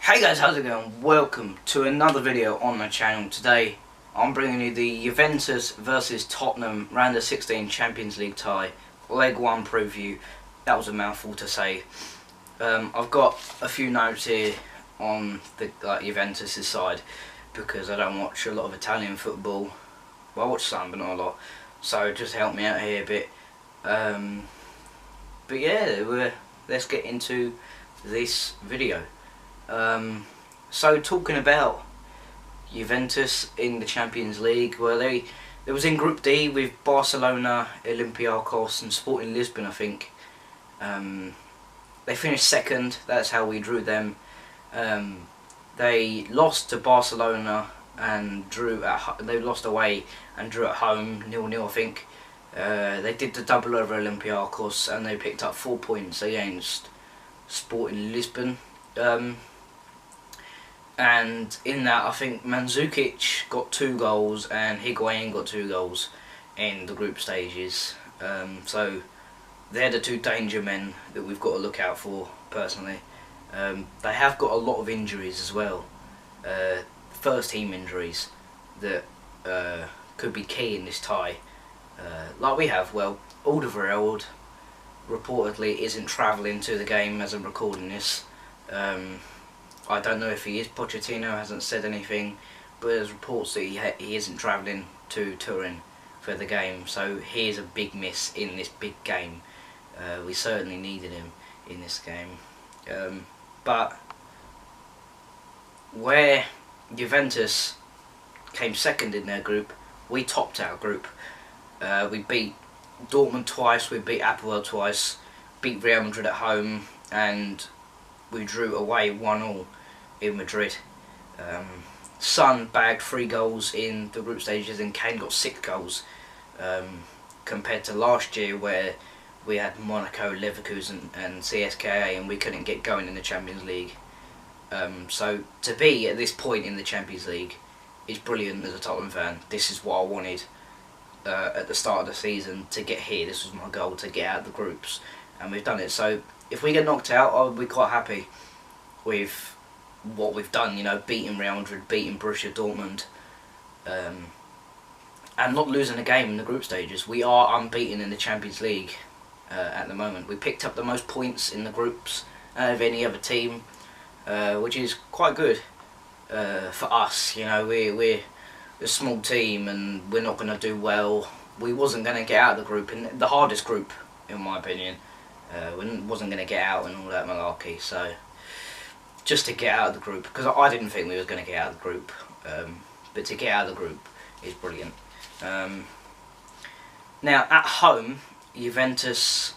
Hey guys, how's it going? Welcome to another video on my channel. Today I'm bringing you the Juventus versus Tottenham round of 16 Champions League tie leg 1 preview. That was a mouthful to say. I've got a few notes here on the Juventus' side because I don't watch a lot of Italian football. Well, I watch some but not a lot, so just help me out here a bit. But yeah, let's get into this video. So talking about Juventus in the Champions League, well, they was in Group D with Barcelona, Olympiacos and Sporting Lisbon, I think. They finished second. That's how we drew them. They lost to Barcelona and drew they lost away and drew at home 0-0, I think. They did the double over Olympiacos and they picked up 4 points against Sporting Lisbon. And in that, I think Mandzukic got 2 goals and Higuain got 2 goals in the group stages. So they're the 2 danger men that we've got to look out for, personally. They have got a lot of injuries as well. First team injuries that could be key in this tie. Like we have, well, Alderweireld reportedly isn't travelling to the game as I'm recording this. I don't know if he is. Pochettino hasn't said anything, but there's reports that he isn't travelling to Turin for the game, so he is a big miss in this big game. We certainly needed him in this game. But where Juventus came second in their group, we topped our group. We beat Dortmund twice, we beat Napoli twice, beat Real Madrid at home, and we drew away 1-1 in Madrid. Son bagged 3 goals in the group stages and Kane got 6 goals, compared to last year where we had Monaco, Leverkusen and CSKA and we couldn't get going in the Champions League. So to be at this point in the Champions League is brilliant as a Tottenham fan. This is what I wanted at the start of the season, to get here. This was my goal, to get out of the groups, and we've done it. So if we get knocked out, I'll be quite happy with what we've done, you know, beating Real Madrid, beating Borussia Dortmund, and not losing a game in the group stages. We are unbeaten in the Champions League at the moment. We picked up the most points in the groups out of any other team, which is quite good for us. You know, we're a small team and we're not going to do well. We wasn't going to get out of the group, in the hardest group in my opinion. We wasn't going to get out and all that malarkey, so just to get out of the group, because I didn't think we was going to get out of the group, but to get out of the group is brilliant. Now at home, Juventus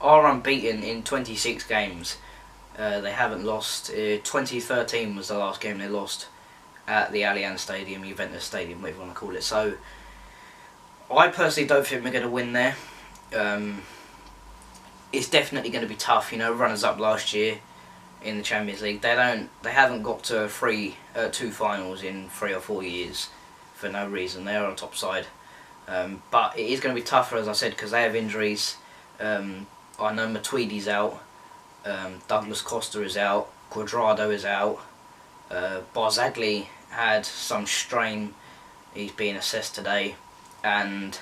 are unbeaten in 26 games. They haven't lost. 2013 was the last game they lost at the Allianz Stadium, Juventus Stadium, whatever you want to call it. So I personally don't think we're going to win there. It's definitely going to be tough. You know, runners up last year in the Champions League, they haven't got to 2 finals in 3 or 4 years for no reason. They are on top side, but it is going to be tougher, as I said, because they have injuries. I know Matuidi's out, Douglas Costa is out, Cuadrado is out, Barzagli had some strain, he's being assessed today, and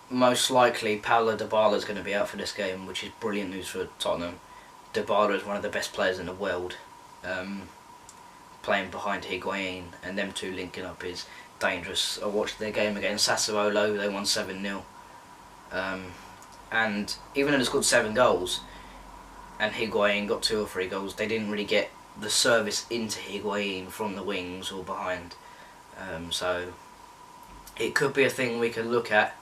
most likely Paulo Dybala is going to be out for this game, which is brilliant news for Tottenham. Dybala is one of the best players in the world, playing behind Higuain, and them 2 linking up is dangerous. I watched their game against Sassuolo, they won 7-0, and even though they scored 7 goals and Higuain got 2 or 3 goals, they didn't really get the service into Higuain from the wings or behind, so it could be a thing we can look at.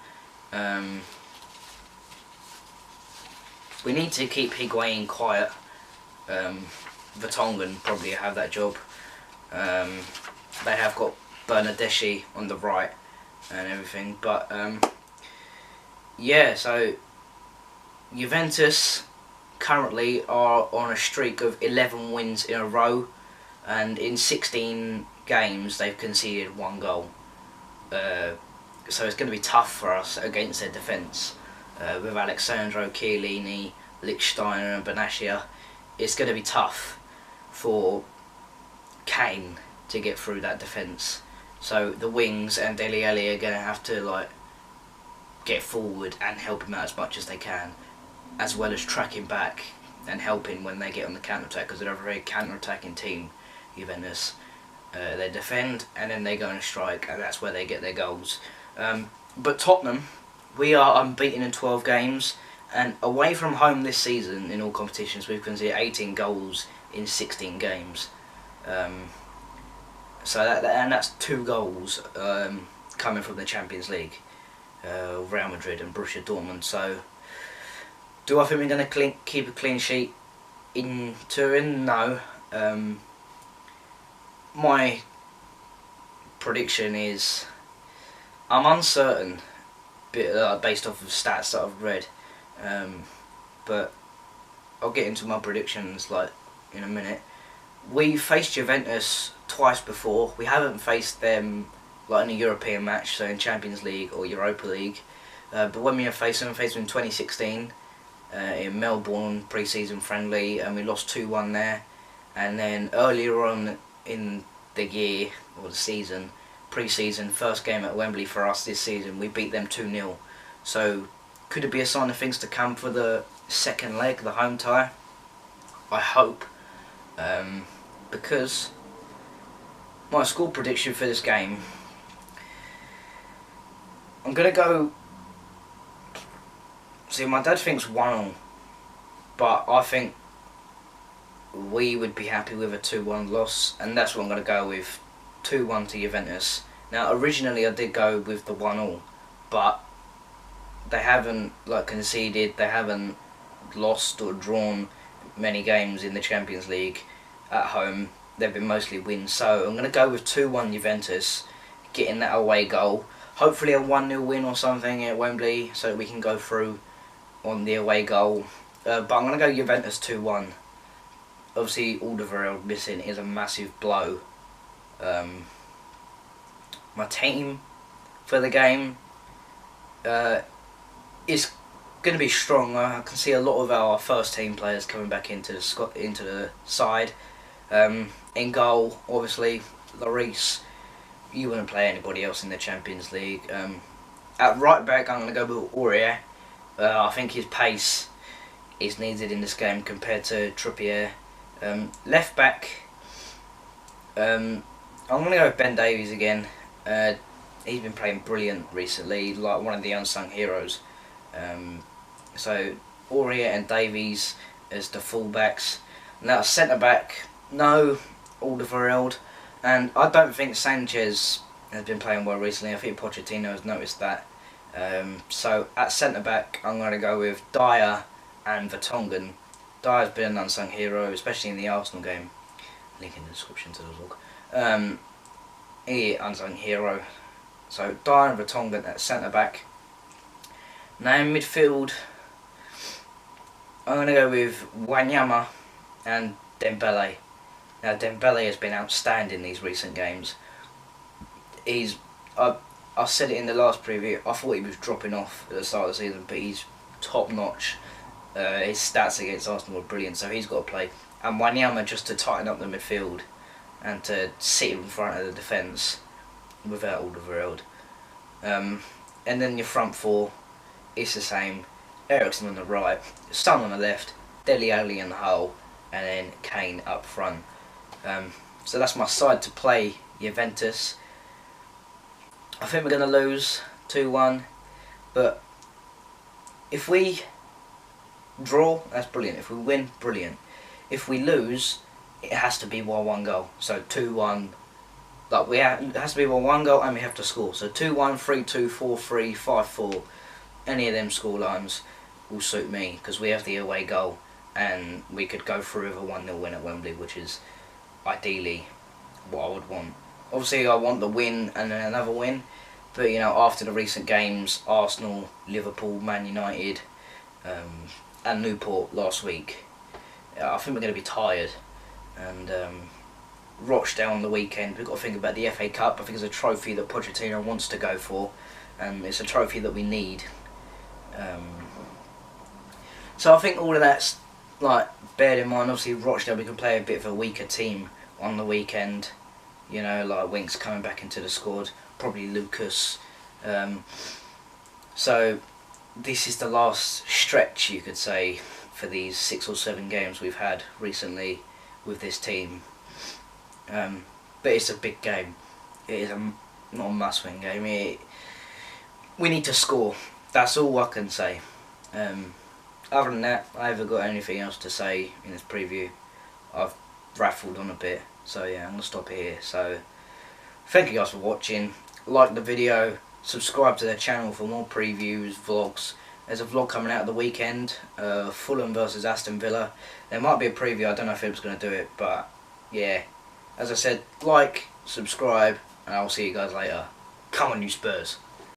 We need to keep Higuain quiet. Vertonghen probably have that job. They have got Bernardeschi on the right and everything, but yeah, so Juventus currently are on a streak of 11 wins in a row, and in 16 games they've conceded 1 goal. So it's going to be tough for us against their defence. With Alexandro, Chiellini, Lichtsteiner and Benassia, it's going to be tough for Kane to get through that defence. So the wings and Dele Alli are going to have to like get forward and help him out as much as they can, as well as tracking back and helping when they get on the counter-attack, because they're a very counter-attacking team, Juventus. They defend and then they go and strike, and that's where they get their goals. But Tottenham, we are unbeaten in 12 games, and away from home this season in all competitions we've conceded 18 goals in 16 games. So that's 2 goals coming from the Champions League, Real Madrid and Borussia Dortmund. So do I think we're going to keep a clean sheet in Turin? No. My prediction is, I'm uncertain, based off of stats that I've read, but I'll get into my predictions like in a minute. We faced Juventus twice before. We haven't faced them like in a European match, so in Champions League or Europa League. But when we have faced them in 2016 in Melbourne pre-season friendly, and we lost 2-1 there. And then earlier on in the year or the season, pre-season, first game at Wembley for us this season, we beat them 2-0. So could it be a sign of things to come for the second leg, the home tie? I hope, because my score prediction for this game, I'm gonna go. See, my dad thinks 1-1, but I think we would be happy with a 2-1 loss, and that's what I'm going to go with, 2-1 to Juventus. Now, originally I did go with the 1-1, but they haven't conceded, they haven't lost or drawn many games in the Champions League at home. They've been mostly wins, so I'm going to go with 2-1 Juventus, getting that away goal. Hopefully a 1-0 win or something at Wembley, so that we can go through on the away goal. But I'm going to go Juventus 2-1. Obviously, Alderweireld missing is a massive blow. My team for the game is going to be strong. I can see a lot of our first team players coming back into the side. In goal, obviously, Lloris. You wouldn't play anybody else in the Champions League. At right back, I'm going to go with Aurier. I think his pace is needed in this game compared to Trippier. Left back, I'm going to go with Ben Davies again. He's been playing brilliant recently, like one of the unsung heroes. So Aurier and Davies as the fullbacks. Now centre back, no Alderweireld, and I don't think Sanchez has been playing well recently. I think Pochettino has noticed that. So at centre back, I'm going to go with Dyer and Vertonghen. Dyer's been an unsung hero, especially in the Arsenal game. Link in the description to the vlog. Unsung hero. So Dyer and Vertonghen at centre back. Now in midfield, I'm going to go with Wanyama and Dembele. Now Dembele has been outstanding these recent games. I said it in the last preview, I thought he was dropping off at the start of the season, but he's top notch. His stats against Arsenal were brilliant, so he's got to play. And Wanyama just to tighten up the midfield and to sit in front of the defence without Alderweireld. And then your front four, it's the same. Eriksen on the right, Son on the left, Dele Alli in the hole, and then Kane up front. So that's my side to play, Juventus. I think we're going to lose 2-1, but if we draw, that's brilliant. If we win, brilliant. If we lose, it has to be by 1 goal. So 2-1, it has to be by 1 goal and we have to score. So 2-1, 3-2, 4-3, 5-4, any of them score lines will suit me, because we have the away goal and we could go through with a 1-0 win at Wembley, which is ideally what I would want. Obviously I want the win and then another win, but you know, after the recent games, Arsenal, Liverpool, Man United and Newport last week, I think we're going to be tired. And Rochdale on the weekend, we've got to think about the FA Cup. I think it's a trophy that Pochettino wants to go for, and it's a trophy that we need. So I think all of that's like, bear in mind, obviously Rochdale, we can play a bit of a weaker team on the weekend. You know, like Winks coming back into the squad, probably Lucas. So this is the last stretch, you could say, for these 6 or 7 games we've had recently with this team. But it's a big game. It is not a must-win game. We need to score. That's all I can say. Other than that, I haven't got anything else to say in this preview. I've raffled on a bit, so yeah, I'm going to stop here. So thank you guys for watching. Like the video, subscribe to the channel for more previews, vlogs. There's a vlog coming out of the weekend, Fulham versus Aston Villa. There might be a preview, I don't know if Philip's going to do it, but yeah. As I said, like, subscribe, and I'll see you guys later. Come on, you Spurs.